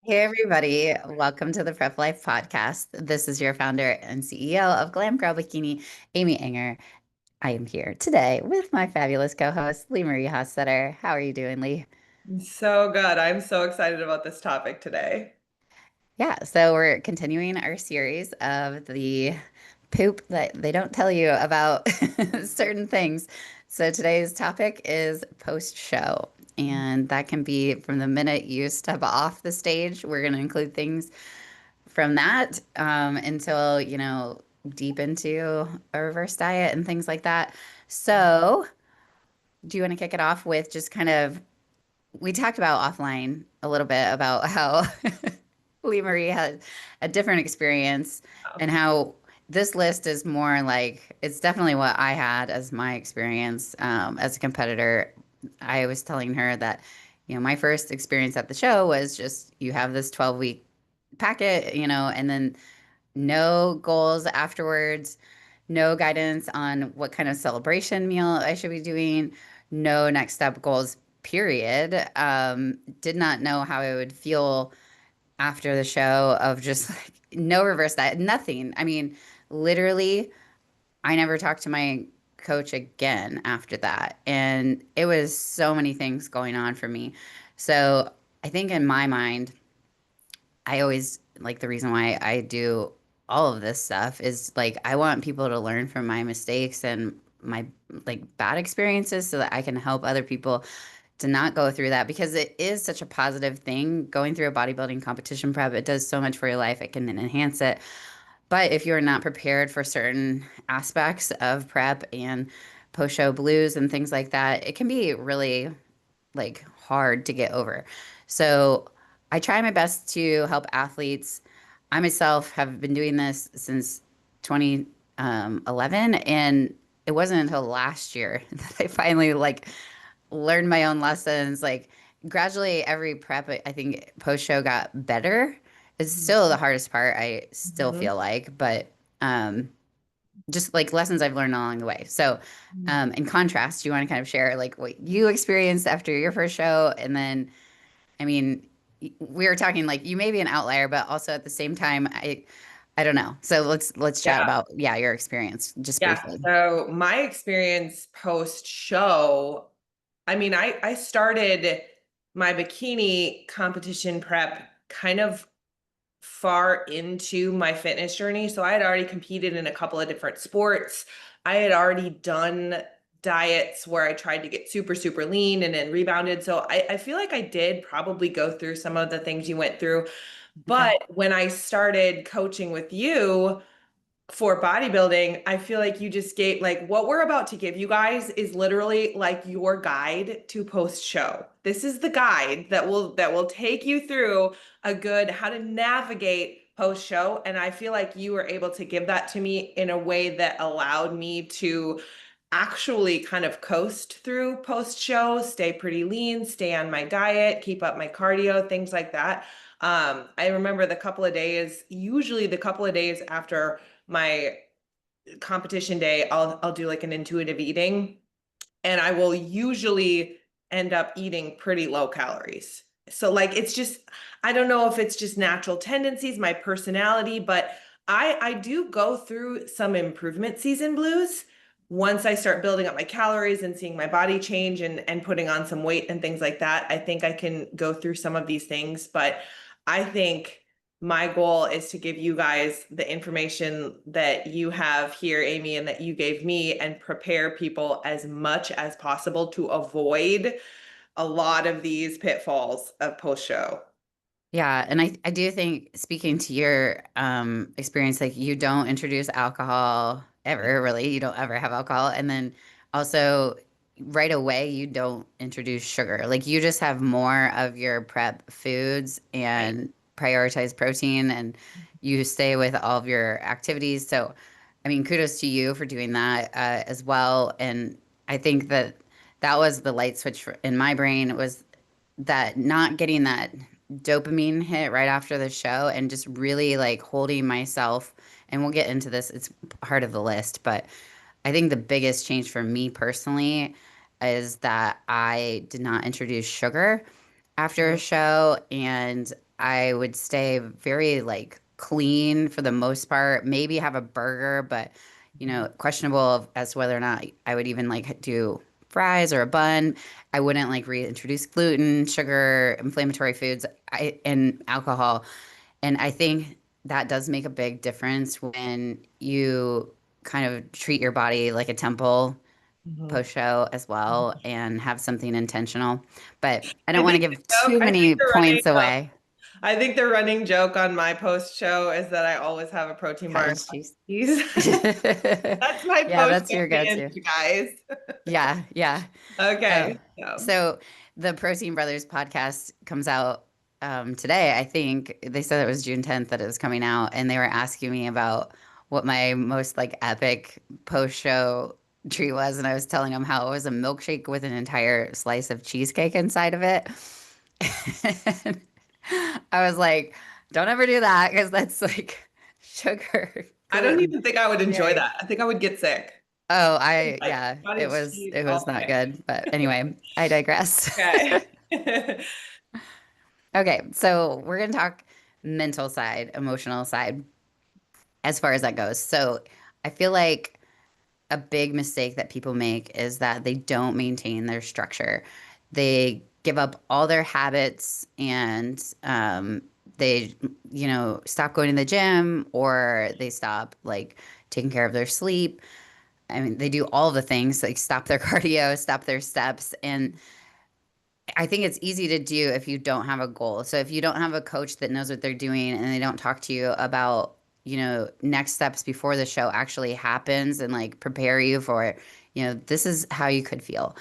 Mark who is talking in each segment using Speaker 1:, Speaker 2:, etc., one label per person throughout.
Speaker 1: Hey, everybody. Welcome to the Prep Life Podcast. This is your founder and CEO of Glam Girl Bikini, Amy Enger. I am here today with my fabulous co host, Lee Marie Hossetter. How are you doing, Lee?
Speaker 2: So good. I'm so excited about this topic today.
Speaker 1: Yeah, so we're continuing our series of the poop that they don't tell you about certain things. So today's topic is post show. And that can be from the minute you step off the stage. We're going to include things from that until, deep into a reverse diet and things like that. So, do you want to kick it off with just kind of, we talked about offline a little bit about how Lee Marie had a different experience and how this list is more like it's definitely what I had as my experience as a competitor. I was telling her that, my first experience at the show was just you have this 12-week packet, and then no goals afterwards, no guidance on what kind of celebration meal I should be doing, no next step goals, period. Did not know how I would feel after the show of just like no reverse diet, nothing. I mean, literally, I never talked to my coach again after that. And it was so many things going on for me. So I think in my mind, I always like the reason why I do all of this stuff is like I want people to learn from my mistakes and my like bad experiences so that I can help other people to not go through that because it is such a positive thing going through a bodybuilding competition prep. It does so much for your life. It can enhance it. But if you're not prepared for certain aspects of prep and post-show blues and things like that, it can be really like hard to get over. So I try my best to help athletes. I myself have been doing this since 2011, and it wasn't until last year that I finally like learned my own lessons. Like gradually, every prep I think post show got better. It's still the hardest part. I still
Speaker 2: Mhm.
Speaker 1: feel like, but um, just like lessons I've learned along the way. So, in contrast, do you want to kind of share like what you experienced after your first show? And then, I mean, we were talking like you may be an outlier, but also at the same time, I don't know. So let's chat
Speaker 2: Yeah.
Speaker 1: about your experience just
Speaker 2: Yeah.
Speaker 1: briefly.
Speaker 2: So my experience post show, I started my bikini competition prep kind of far into my fitness journey. So I had already competed in a couple of different sports. I had already done diets where I tried to get super, super lean and then rebounded. So I feel like I did probably go through some of the things you went through.
Speaker 1: Okay.
Speaker 2: But when I started coaching with you, for bodybuilding, I feel like you just gave like what we're about to give you guys is literally like your guide to post show. This is the guide that will take you through a good how to navigate post show, and I feel like you were able to give that to me in a way that allowed me to actually kind of coast through post show, stay pretty lean, stay on my diet, keep up my cardio, things like that. I remember usually the couple of days after my competition day, I'll do like an intuitive eating, and I will usually end up eating pretty low calories. So like it's just I don't know if it's just natural tendencies, my personality, but I do go through some improvement season blues once I start building up my calories and seeing my body change and putting on some weight and things like that. I think I can go through some of these things, but I think my goal is to give you guys the information that you have here, Amy, and that you gave me, and prepare people as much as possible to avoid a lot of these pitfalls of post show.
Speaker 1: Yeah, and I do think speaking to your experience, like you don't introduce alcohol ever, really. You don't ever have alcohol. And then also right away you don't introduce sugar. Like you just have more of your prep foods
Speaker 2: Right.
Speaker 1: and prioritize protein and you stay with all of your activities. So I mean, kudos to you for doing that as well. And I think that that was the light switch in my brain was that not getting that dopamine hit right after the show and just really like holding myself. And we'll get into this, it's part of the list, but I think the biggest change for me personally is that I did not introduce sugar. after a show, and I would stay very like clean for the most part. Maybe have a burger, but questionable as to whether or not I would even like do fries or a bun. I wouldn't like reintroduce gluten, sugar, inflammatory foods, and alcohol. And I think that does make a big difference when you kind of treat your body like a temple
Speaker 2: Mhm.
Speaker 1: post show as well and have something intentional. But I
Speaker 2: I
Speaker 1: don't want to
Speaker 2: think
Speaker 1: give too
Speaker 2: I think
Speaker 1: many
Speaker 2: the running
Speaker 1: points away.
Speaker 2: I think the running joke on my post show is that I always have a protein bar and
Speaker 1: Cottage cheese.
Speaker 2: cheese. That's my
Speaker 1: Yeah,
Speaker 2: post
Speaker 1: that's
Speaker 2: show
Speaker 1: your
Speaker 2: binge,
Speaker 1: go-to.
Speaker 2: guys.
Speaker 1: Yeah, yeah.
Speaker 2: Okay.
Speaker 1: Um,
Speaker 2: So,
Speaker 1: so the Protein Brothers podcast comes out today. I think they said it was June 10th that it was coming out, and they were asking me about what my most like epic post-show treat was, and I was telling them how it was a milkshake with an entire slice of cheesecake inside of it. And I was like, don't ever do that because that's like sugar,
Speaker 2: I don't
Speaker 1: gluten,
Speaker 2: even think I would enjoy
Speaker 1: dairy.
Speaker 2: that. I think I would get sick.
Speaker 1: Oh,
Speaker 2: Like
Speaker 1: yeah, it
Speaker 2: cottage
Speaker 1: was
Speaker 2: cheese
Speaker 1: it
Speaker 2: all
Speaker 1: was not
Speaker 2: day.
Speaker 1: good. But anyway, I digress.
Speaker 2: Okay.
Speaker 1: Okay, so we're gonna talk mental side, emotional side, as far as that goes. So I feel like a big mistake that people make is that they don't maintain their structure. They give up all their habits and they, stop going to the gym or they stop like taking care of their sleep. I mean, they do all the things like stop their cardio, stop their steps. And I think it's easy to do if you don't have a goal. So if you don't have a coach that knows what they're doing and they don't talk to you about, next steps before the show actually happens and like prepare you for, this is how you could feel.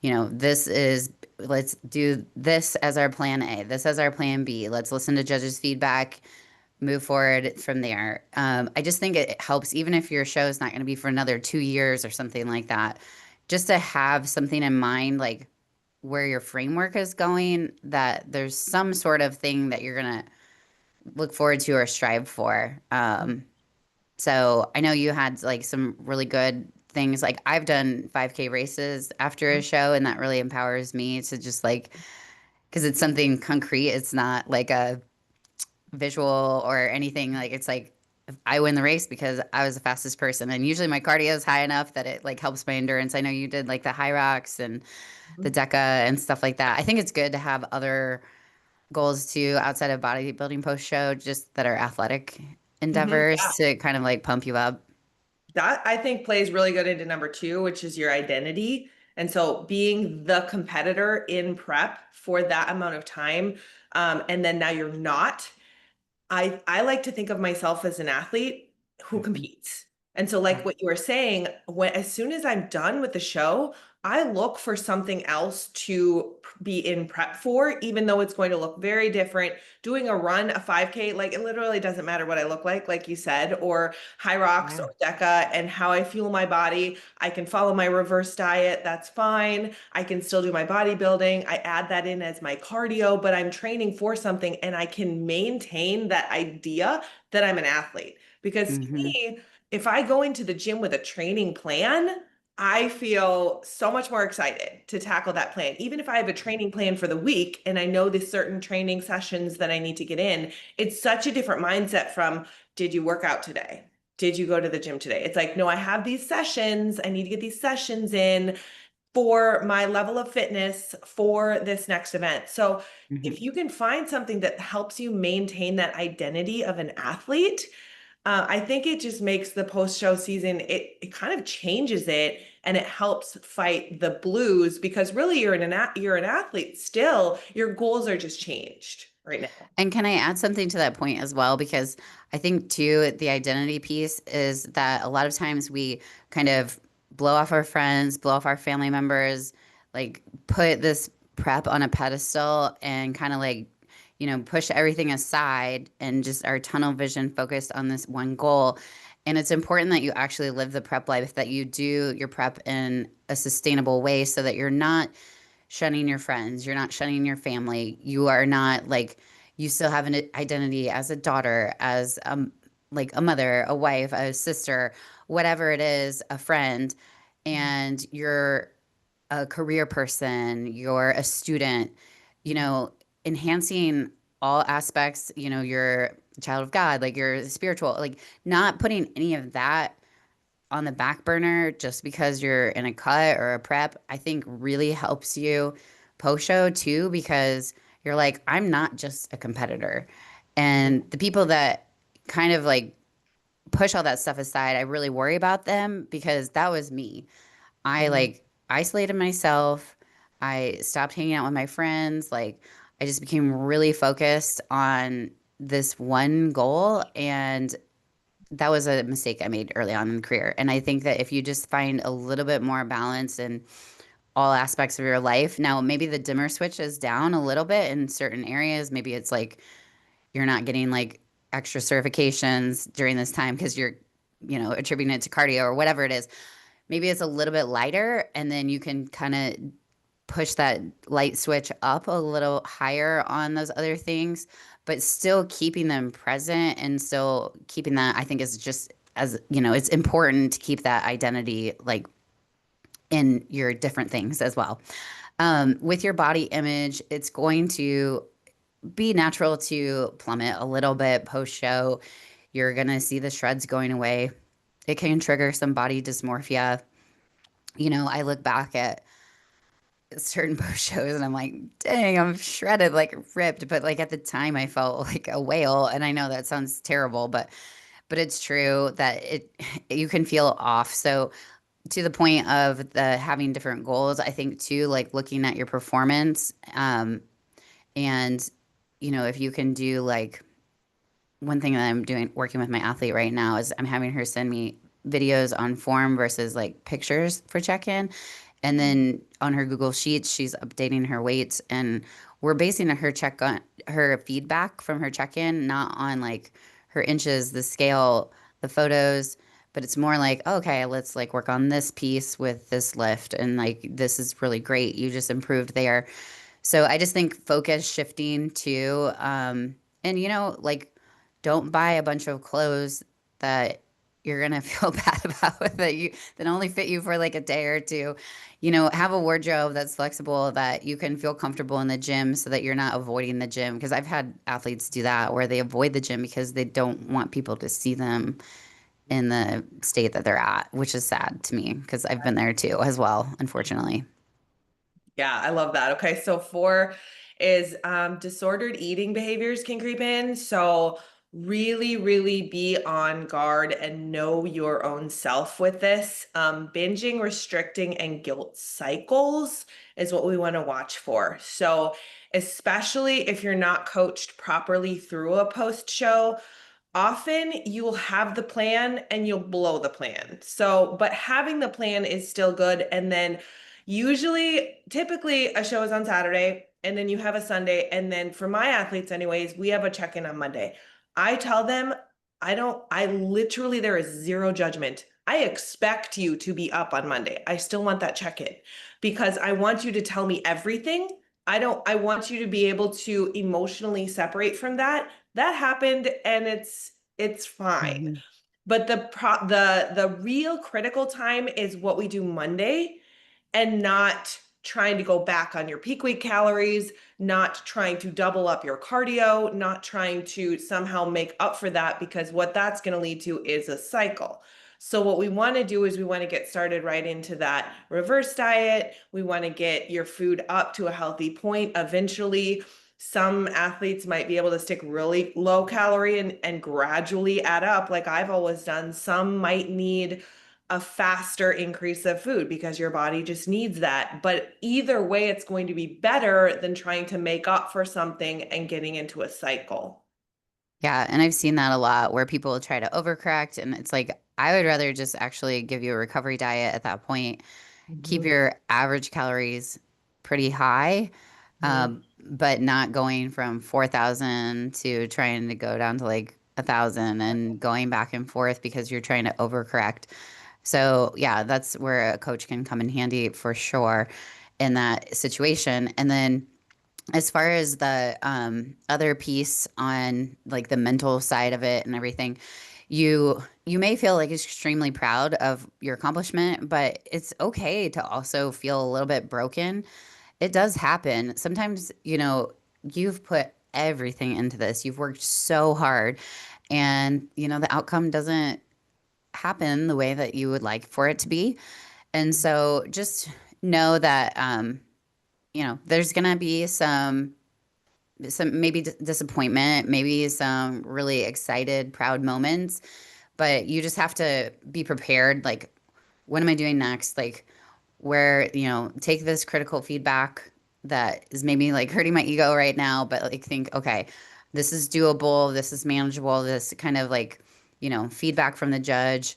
Speaker 1: This is, let's do this as our plan A, this as our plan B. Let's listen to judges' feedback, move forward from there. I just think it helps, even if your show is not going to be for another 2 years or something like that, just to have something in mind, like where your framework is going, that there's some sort of thing that you're going to look forward to or strive for. So I know you had like some really good things. Like I've done 5K races after a show, and that really empowers me to just like, because it's something concrete. It's not like a visual or anything. Like it's like I win the race because I was the fastest person, and usually my cardio is high enough that it like helps my endurance. I know you did like the high rocks and the DECA and stuff like that. I think it's good to have other goals too outside of bodybuilding post show, just that are athletic
Speaker 2: Mhm.
Speaker 1: endeavors to kind of like pump you up.
Speaker 2: That I think plays really good into number two, which is your identity. And so being the competitor in prep for that amount of time, and then now you're not. I like to think of myself as an athlete who
Speaker 1: Hmm.
Speaker 2: competes. And so like what you were saying, when as soon as I'm done with the show, I look for something else to be in prep for, even though it's going to look very different. Doing a run, a 5K, like it literally doesn't matter what I look like you said, or high rocks
Speaker 1: Yeah.
Speaker 2: or DECA and how I fuel my body. I can follow my reverse diet, that's fine. I can still do my bodybuilding. I add that in as my cardio, but I'm training for something and I can maintain that idea that I'm an athlete. Because to
Speaker 1: Hmm.
Speaker 2: me, if I go into the gym with a training plan, I feel so much more excited to tackle that plan. Even if I have a training plan for the week and I know the certain training sessions that I need to get in, it's such a different mindset from, did you work out today? Did you go to the gym today? It's like, no, I have these sessions. I need to get these sessions in for my level of fitness for this next event. So
Speaker 1: Hmm.
Speaker 2: if you can find something that helps you maintain that identity of an athlete, I think it just makes the post-show season, it kind of changes it and it helps fight the blues because really you're an athlete still. Your goals are just changed right now.
Speaker 1: And can I add something to that point as well? Because I think too, the identity piece is that a lot of times we kind of blow off our friends, blow off our family members, like put this prep on a pedestal and kind of like, push everything aside and just our tunnel vision focused on this one goal. And it's important that you actually live the prep life, that you do your prep in a sustainable way so that you're not shunning your friends, you're not shunning your family, you are not like, you still have an identity as a daughter, as like a mother, a wife, a sister, whatever it is, a friend, and you're a career person, you're a student, enhancing all aspects, you're a child of God, like you're spiritual, like not putting any of that on the back burner just because you're in a cut or a prep, I think really helps you post show too, because you're like, I'm not just a competitor. And the people that kind of like push all that stuff aside, I really worry about them because that was me. I
Speaker 2: Mhm.
Speaker 1: like isolated myself. I stopped hanging out with my friends. Like, I just became really focused on this one goal. And that was a mistake I made early on in the career. And I think that if you just find a little bit more balance in all aspects of your life, now maybe the dimmer switch is down a little bit in certain areas. Maybe it's like you're not getting like extra certifications during this time because you're, attributing it to cardio or whatever it is. Maybe it's a little bit lighter, and then you can kind of push that light switch up a little higher on those other things, but still keeping them present and still keeping that, I think is just as, it's important to keep that identity like in your different things as well. With your body image, it's going to be natural to plummet a little bit post show. You're going to see the shreds going away. It can trigger some body dysmorphia. I look back at certain post shows and I'm like, dang, I'm shredded, like ripped. But like at the time I felt like a whale. And I know that sounds terrible, but it's true that you can feel off. So to the point of the having different goals, I think too, like looking at your performance, and if you can do like one thing that I'm doing working with my athlete right now is I'm having her send me videos on form versus like pictures for check-in. And then on her Google Sheets, she's updating her weights, and we're basing her feedback from her check-in, not on like her inches, the scale, the photos, but it's more like, okay, let's like work on this piece with this lift, and like this is really great. You just improved there. So I just think focus shifting to, and like don't buy a bunch of clothes that you're gonna feel bad about that only fit you for like a day or two. Have a wardrobe that's flexible that you can feel comfortable in the gym so that you're not avoiding the gym. Because I've had athletes do that where they avoid the gym because they don't want people to see them in the state that they're at, which is sad to me because I've been there too as well, unfortunately.
Speaker 2: Yeah, I love that. Okay, so four is disordered eating behaviors can creep in. So really, really be on guard and know your own self with this. Binging, restricting, and guilt cycles is what we want to watch for. So especially if you're not coached properly through a post show, often you will have the plan and you'll blow the plan. So, but having the plan is still good. And then typically a show is on Saturday and then you have a Sunday. And then for my athletes, anyways, we have a check in on Monday. I tell them, I literally, there is zero judgment. I expect you to be up on Monday. I still want that check in because I want you to tell me everything. I want you to be able to emotionally separate from that. That happened and it's fine.
Speaker 1: Mhm.
Speaker 2: But the real critical time is what we do Monday, and not trying to go back on your peak week calories, not trying to double up your cardio, not trying to somehow make up for that, because what that's going to lead to is a cycle. So what we want to do is we want to get started right into that reverse diet. We want to get your food up to a healthy point. Eventually, some athletes might be able to stick really low calorie and gradually add up, like I've always done. Some might need a faster increase of food because your body just needs that. But either way, it's going to be better than trying to make up for something and getting into a cycle.
Speaker 1: Yeah, and I've seen that a lot where people try to overcorrect, and it's like I would rather just actually give you a recovery diet at that point, keep
Speaker 2: Mhm.
Speaker 1: your average calories pretty high,
Speaker 2: Mhm.
Speaker 1: but not going from 4,000 to trying to go down to like 1,000 and going back and forth because you're trying to overcorrect. So yeah, that's where a coach can come in handy for sure in that situation. And then as far as the other piece on like the mental side of it and everything, you may feel like extremely proud of your accomplishment, but it's okay to also feel a little bit broken. It does happen sometimes. you've put everything into this. You've worked so hard, and the outcome doesn't happen the way that you would like for it to be. And so just know that there's gonna be some maybe disappointment, maybe some really excited, proud moments, but you just have to be prepared. Like, what am I doing next? Like, where, take this critical feedback that is maybe like hurting my ego right now, but like think, okay, this is doable, this is manageable, this kind of like, feedback from the judge.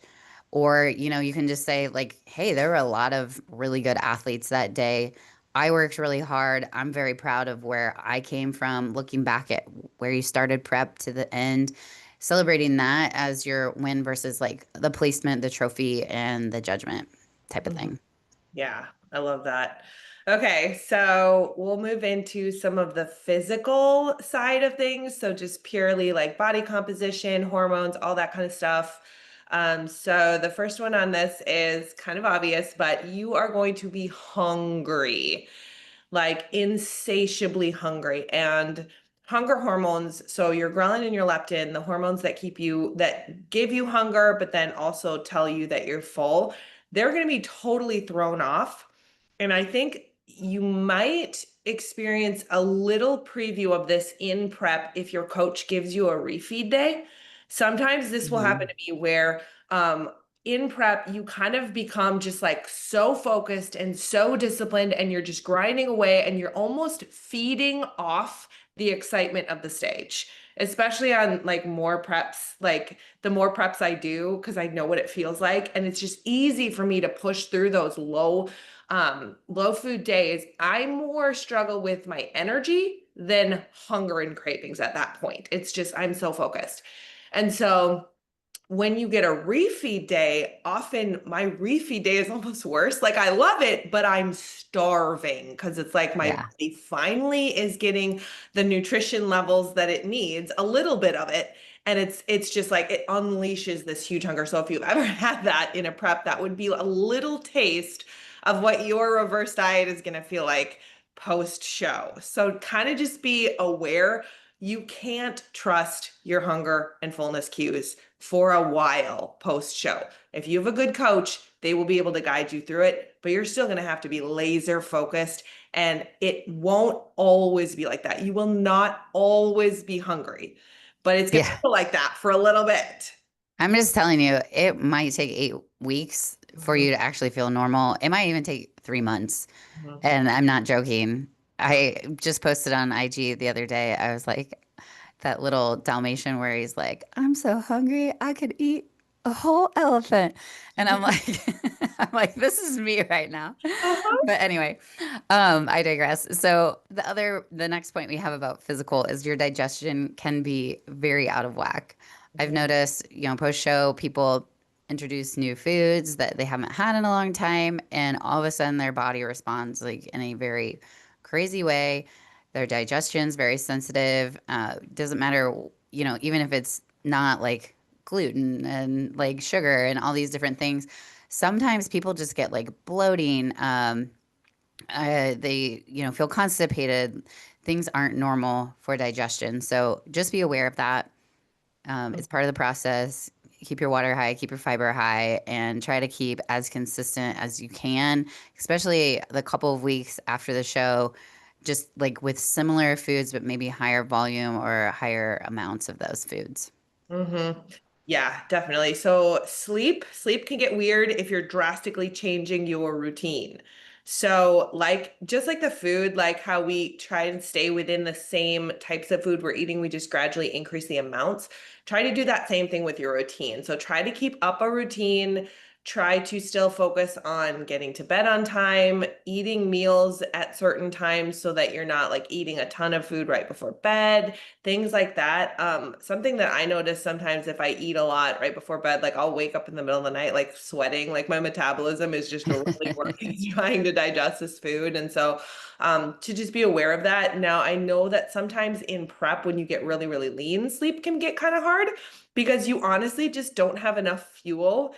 Speaker 1: Or, you can just say, like, hey, there were a lot of really good athletes that day. I worked really hard. I'm very proud of where I came from, looking back at where you started prep to the end, celebrating that as your win versus like the placement, the trophy, and the judgment type of
Speaker 2: Mhm.
Speaker 1: thing.
Speaker 2: Yeah, I love that. Okay, so we'll move into some of the physical side of things. So just purely like body composition, hormones, all that kind of stuff. So the first one on this is kind of obvious, but you are going to be hungry, like insatiably hungry. And hunger hormones, so your ghrelin and your leptin, the hormones that that give you hunger, but then also tell you that you're full, they're going to be totally thrown off. And I think you might experience a little preview of this in prep if your coach gives you a refeed day. Sometimes this will happen
Speaker 1: Mhm.
Speaker 2: to me where um, in prep, you kind of become just like so focused and so disciplined, and you're just grinding away and you're almost feeding off the excitement of the stage, especially on like more preps, like the more preps I do, because I know what it feels like. And it's just easy for me to push through those low food days. I more struggle with my energy than hunger and cravings at that point. It's just, I'm so focused. And so when you get a refeed day, often my refeed day is almost worse. Like I love it, but I'm starving because it's like my
Speaker 1: Yeah.
Speaker 2: body finally is getting the nutrition levels that it needs, a little bit of it. And it's just like it unleashes this huge hunger. So if you've ever had that in a prep, that would be a little taste of what your reverse diet is going to feel like post show. So kind of just be aware you can't trust your hunger and fullness cues for a while post show. If you have a good coach, they will be able to guide you through it, but you're still going to have to be laser focused, and it won't always be like that. You will not always be hungry, but it's going to
Speaker 1: Yeah.
Speaker 2: feel like that for a little bit.
Speaker 1: I'm just telling you, it might take 8 weeks for
Speaker 2: Mhm,
Speaker 1: you to actually feel normal. It might even take 3 months.
Speaker 2: mhm.
Speaker 1: And I'm not joking. I just posted on IG the other day. I was like, that little Dalmatian where he's like, I'm so hungry, I could eat a whole elephant. And I'm like, I'm like, this is me right now.
Speaker 2: Uh-huh.
Speaker 1: But anyway, I digress. So the next point we have about physical is your digestion can be very out of whack. I've
Speaker 2: Mhm,
Speaker 1: noticed, post show, people introduce new foods that they haven't had in a long time, and all of a sudden their body responds like in a very crazy way. Their digestion's very sensitive. Doesn't matter, even if it's not like gluten and like sugar and all these different things. Sometimes people just get like bloating. They, feel constipated. Things aren't normal for digestion. So just be aware of that. It's part of the process. Keep your water high, keep your fiber high, and try to keep as consistent as you can, especially the couple of weeks after the show, just like with similar foods, but maybe higher volume or higher amounts of those foods.
Speaker 2: mhm. Yeah, definitely. So sleep can get weird if you're drastically changing your routine. So like just like the food, like how we try and stay within the same types of food we're eating, we just gradually increase the amounts. Try to do that same thing with your routine. So try to keep up a routine. Try to still focus on getting to bed on time, eating meals at certain times so that you're not like eating a ton of food right before bed, things like that. Something that I notice sometimes if I eat a lot right before bed, like I'll wake up in the middle of the night like sweating, like my metabolism is just really working trying to digest this food. And so to just be aware of that. Now, I know that sometimes in prep, when you get really, really lean, sleep can get kind of hard because you honestly just don't have enough fuel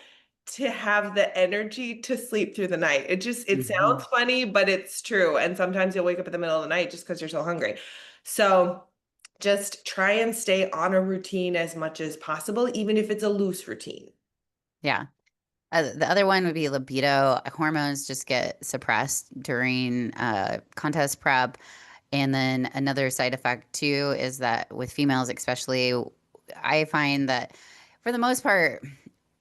Speaker 2: to have the energy to sleep through the night. It
Speaker 1: Mhm.
Speaker 2: sounds funny, but it's true. And sometimes you'll wake up in the middle of the night just because you're so hungry. So just try and stay on a routine as much as possible, even if it's a loose routine.
Speaker 1: Yeah. The other one would be libido. Hormones just get suppressed during contest prep. And then another side effect too is that with females, especially, I find that for the most part,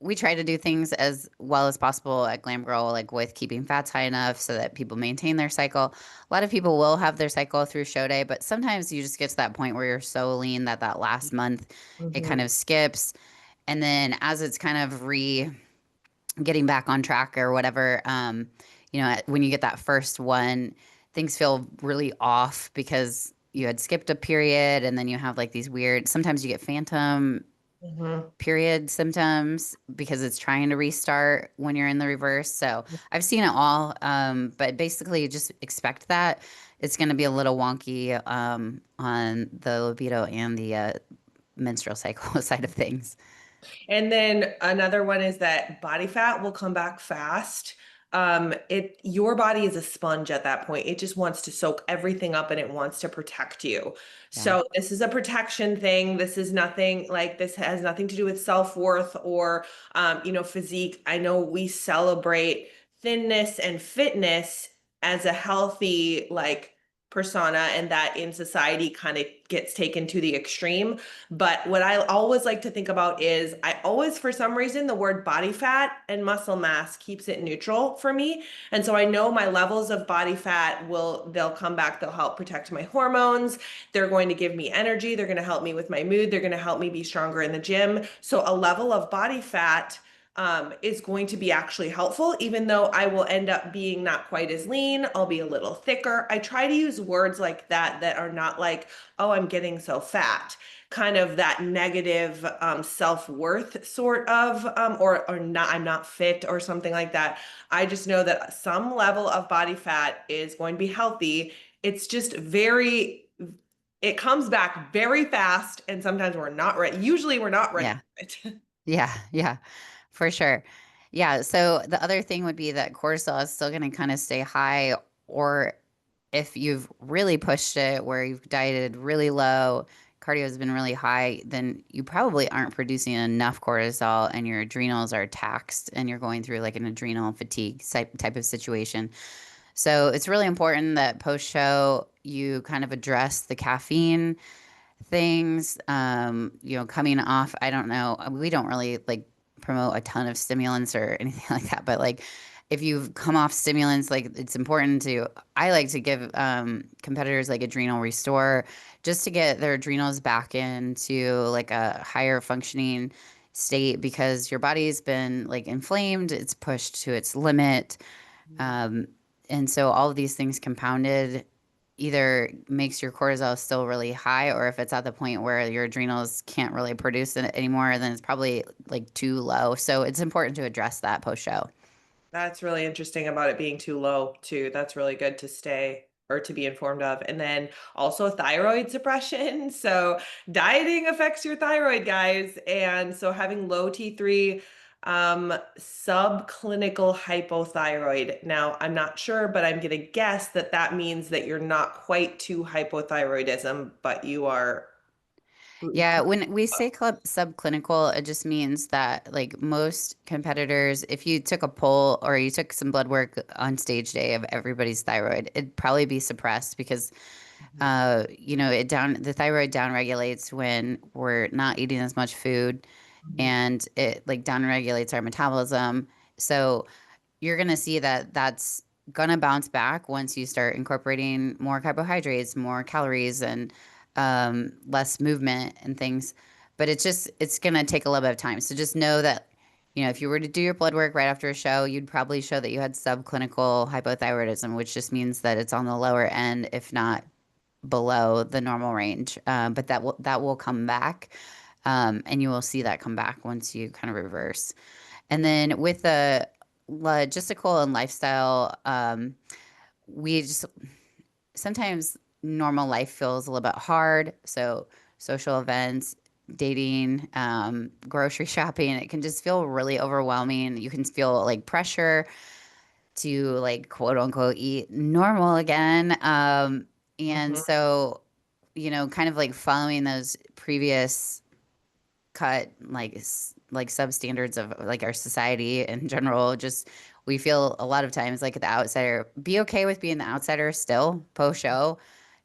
Speaker 1: we try to do things as well as possible at Glam Girl, like with keeping fats high enough so that people maintain their cycle. A lot of people will have their cycle through show day, but sometimes you just get to that point where you're so lean that that last month it kind
Speaker 2: Mhm.
Speaker 1: of skips. And then as it's kind of getting back on track or whatever, when you get that first one, things feel really off because you had skipped a period and then you have like these weird, sometimes you get phantom
Speaker 2: Mhm.
Speaker 1: period symptoms because it's trying to restart when you're in the reverse. So I've seen it all. But basically just expect that it's going to be a little wonky on the libido and the menstrual cycle side of things.
Speaker 2: And then another one is that body fat will come back fast. Your body is a sponge at that point. It just wants to soak everything up and it wants to protect you.
Speaker 1: Yeah.
Speaker 2: So this is a protection thing. This is nothing like this has nothing to do with self-worth or physique. I know we celebrate thinness and fitness as a healthy persona and that in society kind of gets taken to the extreme. But what I always like to think about is I always, for some reason, the word body fat and muscle mass keeps it neutral for me. And so I know my levels of body fat they'll come back, they'll help protect my hormones. They're going to give me energy. They're going to help me with my mood. They're going to help me be stronger in the gym. So a level of body fat is going to be actually helpful, even though I will end up being not quite as lean. I'll be a little thicker. I try to use words like that that are not like, oh, I'm getting so fat, kind of that negative self-worth sort of or not, I'm not fit or something like that. I just know that some level of body fat is going to be healthy. It's just it comes back very fast and sometimes we're not ready. Usually we're not ready
Speaker 1: Yeah.
Speaker 2: for it.
Speaker 1: Yeah. Yeah. For sure. Yeah. So the other thing would be that cortisol is still going to kind of stay high, or if you've really pushed it where you've dieted really low, cardio has been really high, then you probably aren't producing enough cortisol and your adrenals are taxed and you're going through like an adrenal fatigue type of situation. So it's really important that post show you kind of address the caffeine things, coming off. I don't know. We don't really like promote a ton of stimulants or anything like that, but like if you've come off stimulants, like it's important to, I like to give competitors like adrenal restore just to get their adrenals back into like a higher functioning state because your body's been like inflamed, it's pushed to its limit. Um, and so all of these things compounded either makes your cortisol still really high, or if it's at the point where your adrenals can't really produce it anymore, then it's probably like too low. So it's important to address that post show.
Speaker 2: That's really interesting about it being too low too. That's really good to stay or to be informed of. And then also thyroid suppression. So dieting affects your thyroid, guys. And so having low T3, subclinical hypothyroid. Now, I'm not sure, but I'm going to guess that that means that you're not quite to hypothyroidism, but you are.
Speaker 1: Yeah, when we say club subclinical, it just means that like most competitors, if you took a poll or you took some blood work on stage day of everybody's thyroid, it'd probably be suppressed because the thyroid down regulates when we're not eating as much food and it like down regulates our metabolism. So you're going to see that that's going to bounce back once you start incorporating more carbohydrates, more calories, and less movement and things. But it's going to take a little bit of time. So just know that, if you were to do your blood work right after a show, you'd probably show that you had subclinical hypothyroidism, which just means that it's on the lower end, if not below the normal range. But that will come back. And you will see that come back once you kind of reverse. And then with the logistical and lifestyle, we just sometimes normal life feels a little bit hard. So social events, dating, grocery shopping, it can just feel really overwhelming. You can feel like pressure to like quote unquote eat normal again. And
Speaker 2: Mhm.
Speaker 1: so kind of like following those previous cut like substandards of like our society in general. Just we feel a lot of times like the outsider. Be okay with being the outsider still post show.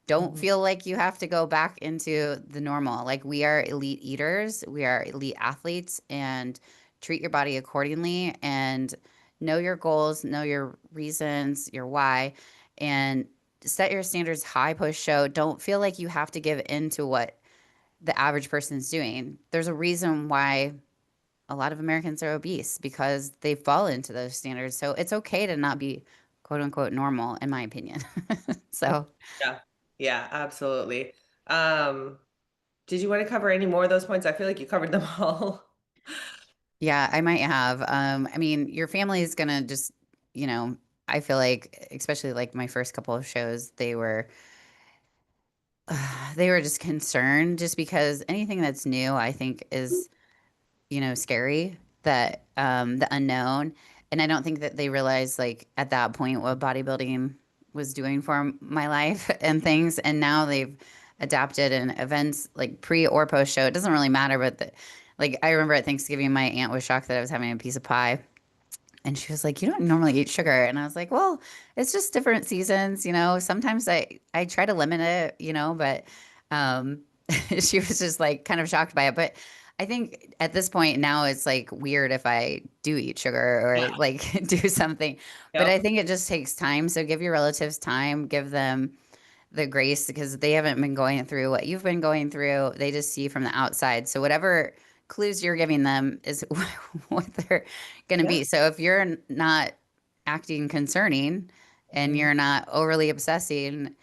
Speaker 1: Don't
Speaker 2: Mhm.
Speaker 1: feel like you have to go back into the normal. Like we are elite eaters, we are elite athletes, and treat your body accordingly and know your goals, know your reasons, your why, and set your standards high post show. Don't feel like you have to give in to what the average person's doing. There's a reason why a lot of Americans are obese because they fall into those standards. So it's okay to not be quote unquote normal, in my opinion. So
Speaker 2: Yeah. Yeah, absolutely. Um, did you want to cover any more of those points? I feel like you covered them all.
Speaker 1: yeah, I might have. I mean, your family is gonna just, you know, I feel like, especially like my first couple of shows, they were just concerned just because anything that's new, I think, is scary, that the unknown. And I don't think that they realized like at that point what bodybuilding was doing for my life and things. And now they've adapted in events like pre or post show. It doesn't really matter, but like I remember at Thanksgiving, my aunt was shocked that I was having a piece of pie. And she was like, "You don't normally eat sugar." And I was like, "Well, it's just different seasons, you know. Sometimes I try to limit it, but um she was just like kind of shocked by it. But I think at this point now it's like weird if I do eat sugar or
Speaker 2: Yeah.
Speaker 1: like do something. But I
Speaker 2: Yep.
Speaker 1: think it just takes time. So give your relatives time, give them the grace because they haven't been going through what you've been going through. They just see from the outside. So whatever clues you're giving them is what they're going to
Speaker 2: Yeah.
Speaker 1: be. So if you're not acting concerning and
Speaker 2: Mhm.
Speaker 1: you're not overly obsessing,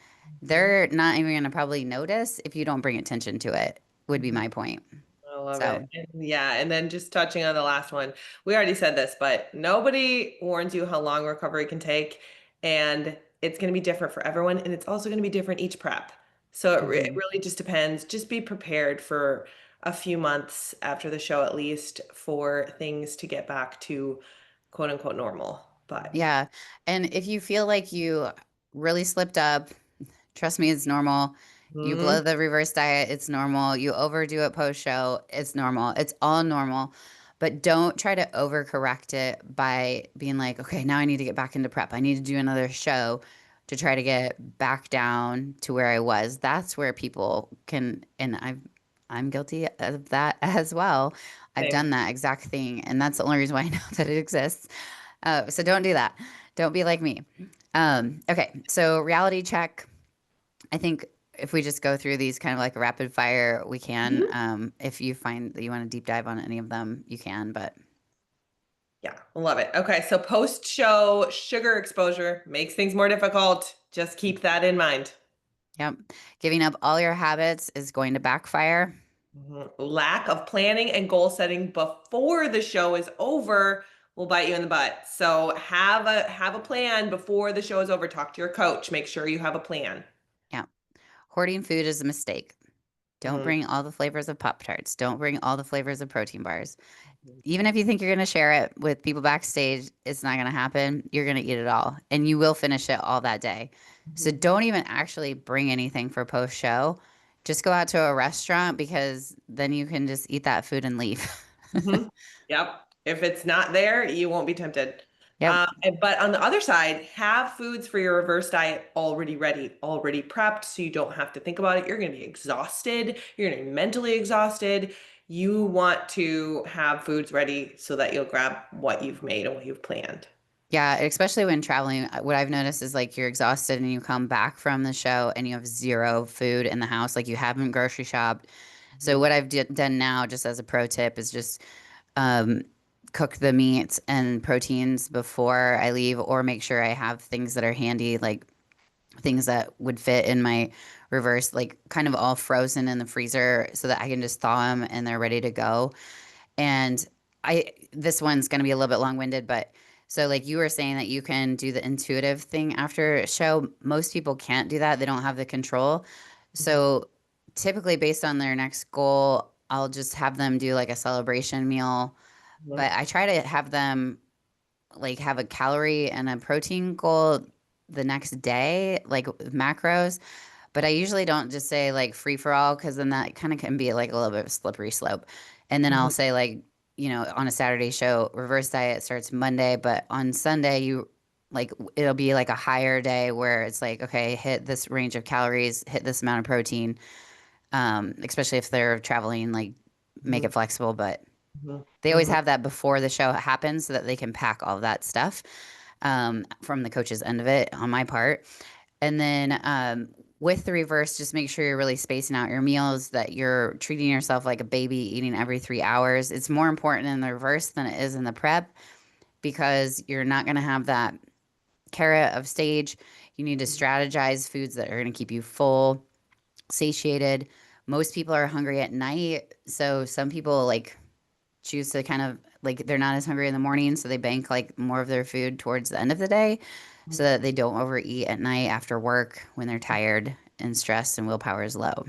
Speaker 2: Mhm.
Speaker 1: they're not even going to probably notice if you don't bring attention to it, would be
Speaker 2: Mhm.
Speaker 1: my point.
Speaker 2: I love it.
Speaker 1: So,
Speaker 2: And yeah, and then just touching on the last one, we already said this, but nobody warns you how long recovery can take. And it's going to be different for everyone. And it's also going to be different each prep. So it
Speaker 1: mhm.
Speaker 2: really just depends. Just be prepared for a few months after the show, at least, for things to get back to quote unquote normal. But
Speaker 1: Yeah. And if you feel like you really slipped up, trust me, it's normal. You blow
Speaker 2: mhm,
Speaker 1: the reverse diet, it's normal. You overdo it post show, it's normal. It's all normal. But don't try to overcorrect it by being like, okay, now I need to get back into prep. I need to do another show to try to get back down to where I was. That's where people can, and I'm guilty of that as well. I've
Speaker 2: same.
Speaker 1: done that exact thing, and that's the only reason why I know that it exists. So don't do that. Don't be like me. Okay, so reality check. I think if we just go through these kind of like a rapid fire, we can.
Speaker 2: Mhm.
Speaker 1: If you find that you want to deep dive on any of them, you can. But
Speaker 2: Yeah, love it. Okay, so post-show sugar exposure makes things more difficult. Just keep that in mind.
Speaker 1: yep, giving up all your habits is going to backfire.
Speaker 2: Lack of planning and goal setting before the show is over will bite you in the butt. So have a plan before the show is over. Talk to your coach. Make sure you have a plan.
Speaker 1: Yeah, hoarding food is a mistake. Don't
Speaker 2: Mhm.
Speaker 1: bring all the flavors of Pop Tarts. Don't bring all the flavors of protein bars. Even if you think you're going to share it with people backstage, it's not going to happen. You're going to eat it all and you will finish it all that day. So
Speaker 2: Mhm.
Speaker 1: don't even actually bring anything for post show. Just go out to a restaurant because then you can just eat that food and leave.
Speaker 2: Mhm. Yep. If it's not there, you won't be tempted.
Speaker 1: Yep.
Speaker 2: But on the other side, have foods for your reverse diet already ready, already prepped, so you don't have to think about it. You're going to be exhausted. You're going to be mentally exhausted. You want to have foods ready so that you'll grab what you've made and what you've planned.
Speaker 1: Yeah, especially when traveling, what I've noticed is like you're exhausted and you come back from the show and you have zero food in the house, like you haven't grocery shopped. So
Speaker 2: Mhm.
Speaker 1: what I've done now, just as a pro tip, is just um, cook the meats and proteins before I leave, or make sure I have things that are handy, like things that would fit in my reverse, like kind of all frozen in the freezer, so that I can just thaw them and they're ready to go. And this one's going to be a little bit long-winded, but so like you were saying that you can do the intuitive thing after a show. Most people can't do that. They don't have the control.
Speaker 2: Mhm.
Speaker 1: So typically based on their next goal, I'll just have them do like a celebration meal,
Speaker 2: Mhm.
Speaker 1: but I try to have them like have a calorie and a protein goal the next day, like with macros. But I usually don't just say like free for all because then that kind of can be like a little bit of a slippery slope. And then I'll
Speaker 2: Mhm.
Speaker 1: say like, on a Saturday show, reverse diet starts Monday, but on Sunday you like it'll be like a higher day where it's like, okay, hit this range of calories, hit this amount of protein. Especially if they're traveling, like make
Speaker 2: Mhm.
Speaker 1: it flexible, but
Speaker 2: Mhm.
Speaker 1: they always
Speaker 2: Mhm.
Speaker 1: have that before the show happens so that they can pack all of that stuff from the coach's end of it on my part. And then with the reverse, just make sure you're really spacing out your meals, that you're treating yourself like a baby, eating every 3 hours. It's more important in the reverse than it is in the prep because you're not going to have that carrot of stage. You need to strategize foods that are going to keep you full, satiated. Most people are hungry at night. So some people like choose to kind of like they're not as hungry in the morning. So they bank like more of their food towards the end of the day so that they don't overeat at night after work when they're tired and stressed and willpower is low.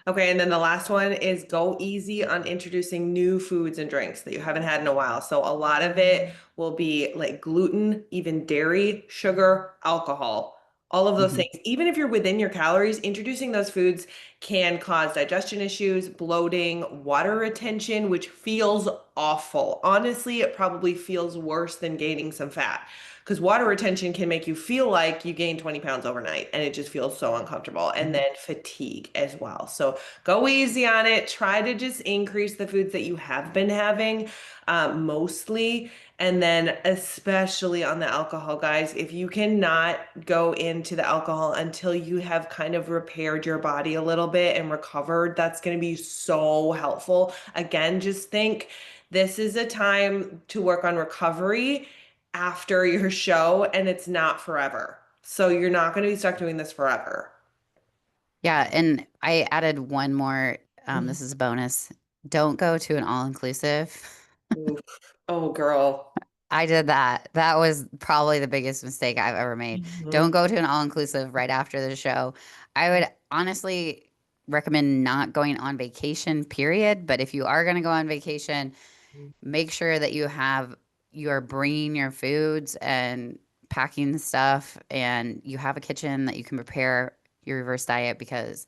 Speaker 2: Okay, and then the last one is go easy on introducing new foods and drinks that you haven't had in a while. So a lot of it will be like gluten, even dairy, sugar, alcohol, all of those
Speaker 1: Mhm.
Speaker 2: things. Even if you're within your calories, introducing those foods can cause digestion issues, bloating, water retention, which feels awful. Honestly, it probably feels worse than gaining some fat. Because water retention can make you feel like you gained 20 pounds overnight and it just feels so uncomfortable. And then fatigue as well. So go easy on it. Try to just increase the foods that you have been having mostly. And then, especially on the alcohol, guys, if you cannot go into the alcohol until you have kind of repaired your body a little bit and recovered, that's going to be so helpful. Again, just think this is a time to work on recovery after your show, and it's not forever. So you're not going to be stuck doing this forever.
Speaker 1: Yeah, and I added one more.
Speaker 2: Mhm.
Speaker 1: This is a bonus. Don't go to an all-inclusive.
Speaker 2: Oof. Oh, girl.
Speaker 1: I did that. That was probably the biggest mistake I've ever made.
Speaker 2: Mhm.
Speaker 1: Don't go to an all-inclusive right after the show. I would honestly recommend not going on vacation, period. But if you are going to go on vacation, make sure that you're bringing your foods and packing the stuff and you have a kitchen that you can prepare your reverse diet because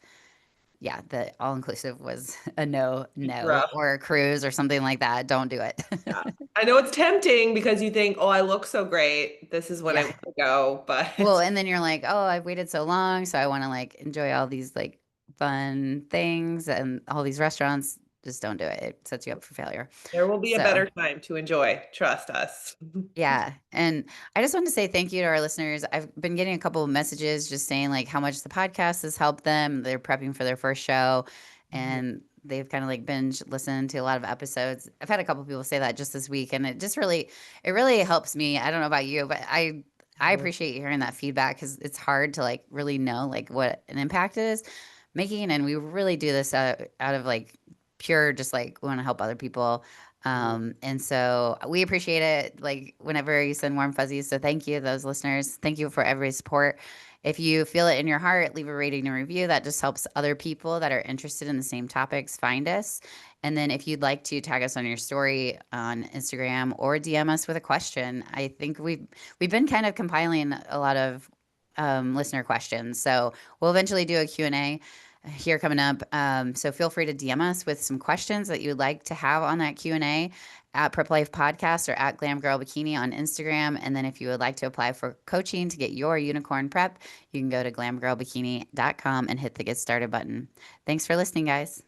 Speaker 1: yeah, the all inclusive was a no,
Speaker 2: Rough.
Speaker 1: or a cruise or something like that. Don't do it.
Speaker 2: Yeah. I know it's tempting because you think, oh, I look so great. This is when I
Speaker 1: Yeah.
Speaker 2: want to go.
Speaker 1: Well,
Speaker 2: But
Speaker 1: and then you're like, oh, I've waited so long, so I want to like enjoy all these like fun things and all these restaurants. Just don't do it. It sets you up for failure.
Speaker 2: there will be a
Speaker 1: So
Speaker 2: better time to enjoy. Trust us.
Speaker 1: yeah. And I just want to say thank you to our listeners. I've been getting a couple of messages just saying like how much the podcast has helped them. They're prepping for their first show and they've kind of like binge listened to a lot of episodes. I've had a couple of people say that just this week and it really helps me. I don't know about you, but I appreciate hearing that feedback because it's hard to like really know like what an impact is making. And we really do this out of like pure, just like we want to help other people. And so we appreciate it. Like whenever you send warm fuzzies. So thank you, those listeners. Thank you for every support. If you feel it in your heart, leave a rating and review. That just helps other people that are interested in the same topics find us. And then if you'd like to tag us on your story on Instagram or DM us with a question, I think we've been kind of compiling a lot of listener questions. So we'll eventually do a Q&A here coming up. So feel free to DM us with some questions that you would like to have on that Q&A at Prep Life Podcast or at Glam Girl Bikini on Instagram. And then if you would like to apply for coaching to get your unicorn prep, you can go to glamgirlbikini.com and hit the get started button. Thanks for listening, guys.